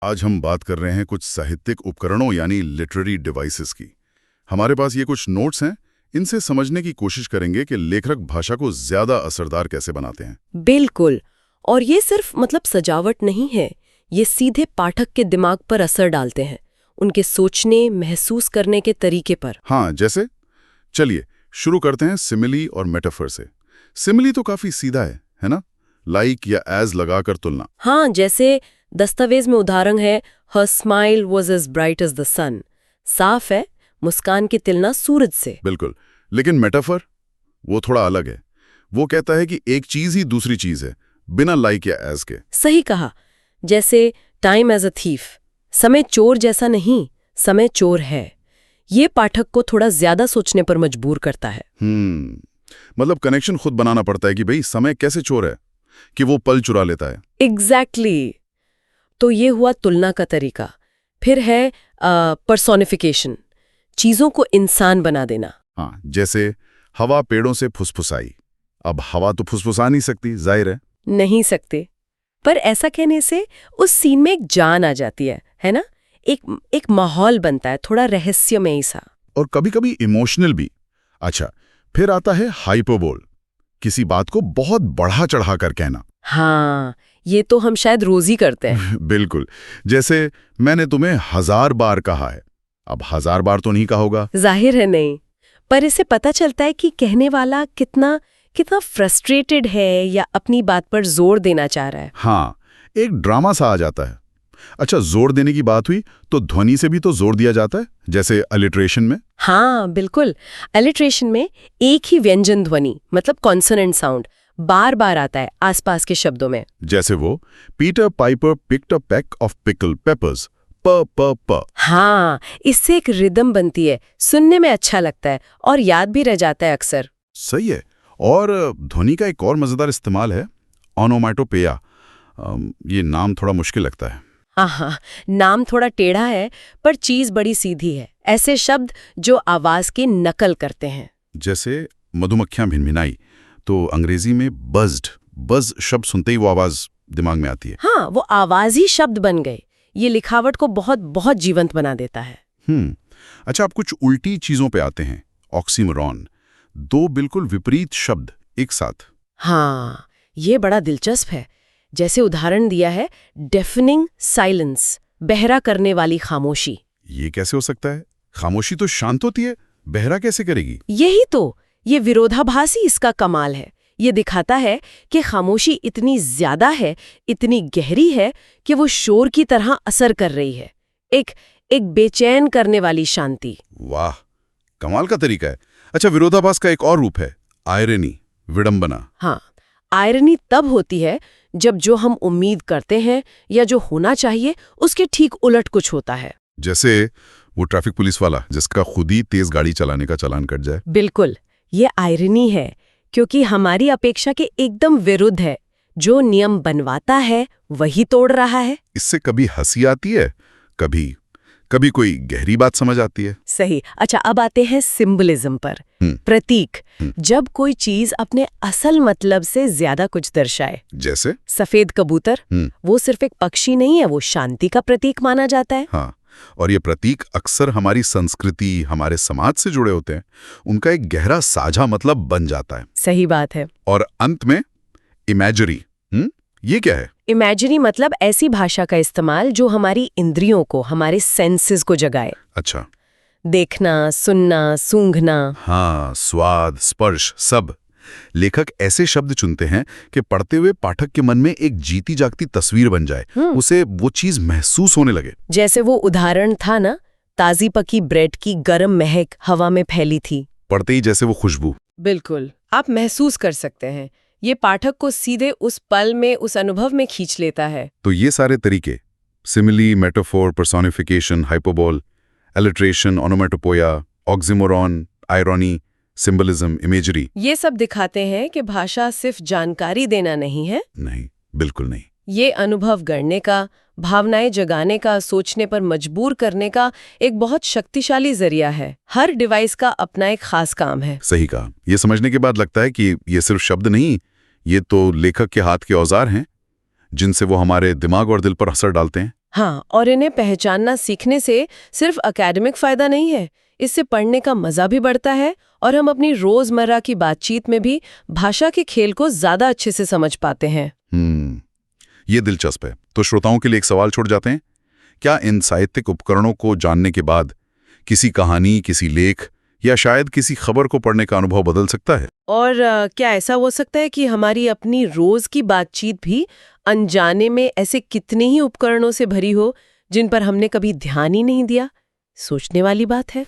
आज हम बात कर रहे हैं कुछ साहित्यिक उपकरणों यानी लिटरेरी डिवाइसेस की। हमारे पास ये कुछ नोट्स हैं, इनसे समझने की कोशिश करेंगे कि लेखक भाषा को ज्यादा असरदार कैसे बनाते हैं। बिल्कुल। और ये सिर्फ सजावट नहीं है, ये सीधे पाठक के दिमाग पर असर डालते हैं, उनके सोचने महसूस करने के तरीके पर। हाँ, जैसे चलिए शुरू करते हैं सिमिली और मेटाफर से। सिमिली तो काफी सीधा है ना? लाइक या एज लगाकर तुलना। हाँ, जैसे दस्तावेज में उदाहरण है, her smile was as bright as the sun. साफ है, मुस्कान की तुलना सूरज से। बिल्कुल। लेकिन मेटाफर वो थोड़ा अलग है। वो कहता है कि एक चीज ही दूसरी चीज है, बिना लाइक या एज के। सही कहा। जैसे टाइम एज अ थीफ, समय चोर जैसा नहीं, समय चोर है। ये पाठक को थोड़ा ज्यादा सोचने पर मजबूर करता है। मतलब कनेक्शन खुद बनाना पड़ता है कि भाई समय कैसे चोर है कि वो पल चुरा लेता है। एग्जैक्टली। तो ये हुआ तुलना का तरीका। फिर है पर्सोनिफिकेशन, चीजों को इंसान बना देना। हाँ, जैसे हवा पेड़ों से फुसफुसाई। अब हवा तो फुसफुसा नहीं सकती, जाहिर है। नहीं सकते, पर ऐसा कहने से उस सीन में एक जान आ जाती है ना? एक माहौल बनता है, थोड़ा रहस्यमयी सा। और कभी-कभी इमोशनल भी। अच्छा, फिर आता है हाइपरबोल, किसी बात को बहुत बढ़ा चढ़ा कर कहना। हाँ, ये तो हम शायद रोज ही करते हैं। बिल्कुल। जैसे मैंने तुम्हें 1000 बार कहा है। अब 1000 बार तो नहीं कहा होगा। जाहिर है नहीं, पर इससे पता चलता है कि कहने वाला कितना फ्रस्ट्रेटेड है या अपनी बात पर जोर देना चाह रहा है। हाँ, एक ड्रामा सा आ जाता है। अच्छा, जोर देने की बात हुई तो ध्वनि से भी तो जोर दिया जाता है, जैसे अलिट्रेशन में। हाँ बिल्कुल, अलिट्रेशन में एक ही व्यंजन ध्वनि कॉन्सोनेंट साउंड बार बार आता है आसपास के शब्दों में। जैसे वो Peter Piper picked a pack of pickled papers, प प प। हाँ, इससे एक रिदम बनती है, सुनने में अच्छा लगता है और याद भी रह जाता है अक्सर। सही है। और ध्वनि का एक और मजेदार इस्तेमाल है, ओनोमैटोपेया। ये नाम थोड़ा मुश्किल लगता है। हाँ, नाम थोड़ा टेढ़ा है, पर चीज बड़ी सीधी है। ऐसे शब्द जो आवाज की नकल करते हैं। जैसे मधुमक्खियां भिनभिनाई, तो अंग्रेजी में बज शब्द सुनते ही वो आवाज दिमाग में आती है। हाँ, वो आवाज ही शब्द बन गए। ये लिखावट को बहुत बहुत जीवंत बना देता है। अच्छा, आप कुछ उल्टी चीजों पे आते हैं, ऑक्सीमोरॉन, दो बिल्कुल विपरीत शब्द एक साथ। हाँ, ये बड़ा दिलचस्प है। जैसे उदाहरण दिया है, डेफनिंग साइलेंस, बहरा करने वाली खामोशी। ये कैसे हो सकता है? खामोशी तो शांत होती है, बहरा कैसे करेगी? यही तो, ये विरोधाभास ही इसका कमाल है। ये दिखाता है कि खामोशी इतनी ज्यादा है, इतनी गहरी है कि वो शोर की तरह असर कर रही है। एक बेचैन करने वाली शांति। वाह, कमाल का तरीका है। अच्छा, विरोधाभास का एक और रूप है आयरनी, विडंबना। हाँ, आयरनी तब होती है जब जो हम उम्मीद करते हैं या जो होना चाहिए उसके ठीक उलट कुछ होता है। जैसे वो ट्रैफिक पुलिस वाला जिसका खुद ही तेज गाड़ी चलाने का चालान कट जाए। बिल्कुल, ये आयरनी है, क्योंकि हमारी अपेक्षा के एकदम विरुद्ध है। जो नियम बनवाता है वही तोड़ रहा है। इससे कभी हंसी आती है, कभी कोई गहरी बात समझ आती है। सही। अच्छा, अब आते हैं सिंबलिज्म पर। प्रतीक, जब कोई चीज अपने असल मतलब से ज्यादा कुछ दर्शाए। जैसे सफेद कबूतर, वो सिर्फ एक पक्षी नहीं है, वो शांति का प्रतीक माना जाता है। हाँ, और ये प्रतीक अक्सर हमारी संस्कृति, हमारे समाज से जुड़े होते हैं। उनका एक गहरा साझा मतलब बन जाता है। सही बात है। और अंत में इमेजरी, ये क्या है? इमेजिनी मतलब ऐसी भाषा का इस्तेमाल जो हमारी इंद्रियों को, हमारे सेंसेस को जगाए। अच्छा। देखना, सुनना, सूंघना। हाँ, स्वाद, स्पर्श, सब। लेखक ऐसे शब्द चुनते हैं कि पढ़ते हुए पाठक के मन में एक जीती जागती तस्वीर बन जाए, उसे वो चीज महसूस होने लगे। जैसे वो उदाहरण था ना, ताजी पकी ब्रेड की गरम महक हवा में फैली थी। पढ़ते ही जैसे वो खुशबू। बिल्कुल, आप महसूस कर सकते हैं। ये पाठक को सीधे उस पल में, उस अनुभव में खींच लेता है। तो ये सारे तरीके, simile, metaphor, personification, hyperbole, alliteration, onomatopoeia, oxymoron, irony, symbolism, imagery, ये सब दिखाते हैं कि भाषा सिर्फ जानकारी देना नहीं है। नहीं, बिल्कुल नहीं। ये अनुभव गढ़ने का, भावनाएं जगाने का, सोचने पर मजबूर करने का एक बहुत शक्तिशाली जरिया है। हर डिवाइस का अपना एक खास काम है। सही कहा। ये समझने के बाद लगता है कि ये सिर्फ शब्द नहीं, ये तो लेखक के हाथ के औजार हैं, जिनसे वो हमारे दिमाग और दिल पर असर डालते हैं। हाँ, और इन्हें पहचानना सीखने से सिर्फ एकेडमिक फायदा नहीं है, इससे पढ़ने का मजा भी बढ़ता है और हम अपनी रोजमर्रा की बातचीत में भी भाषा के खेल को ज्यादा अच्छे से समझ पाते हैं। ये दिलचस्प है। तो श्रोताओं के लिए एक सवाल छोड़ जाते हैं, क्या इन साहित्यिक उपकरणों को जानने के बाद किसी कहानी, किसी लेख या शायद किसी खबर को पढ़ने का अनुभव बदल सकता है? और क्या ऐसा हो सकता है कि हमारी अपनी रोज की बातचीत भी अनजाने में ऐसे कितने ही उपकरणों से भरी हो जिन पर हमने कभी ध्यान ही नहीं दिया? सोचने वाली बात है।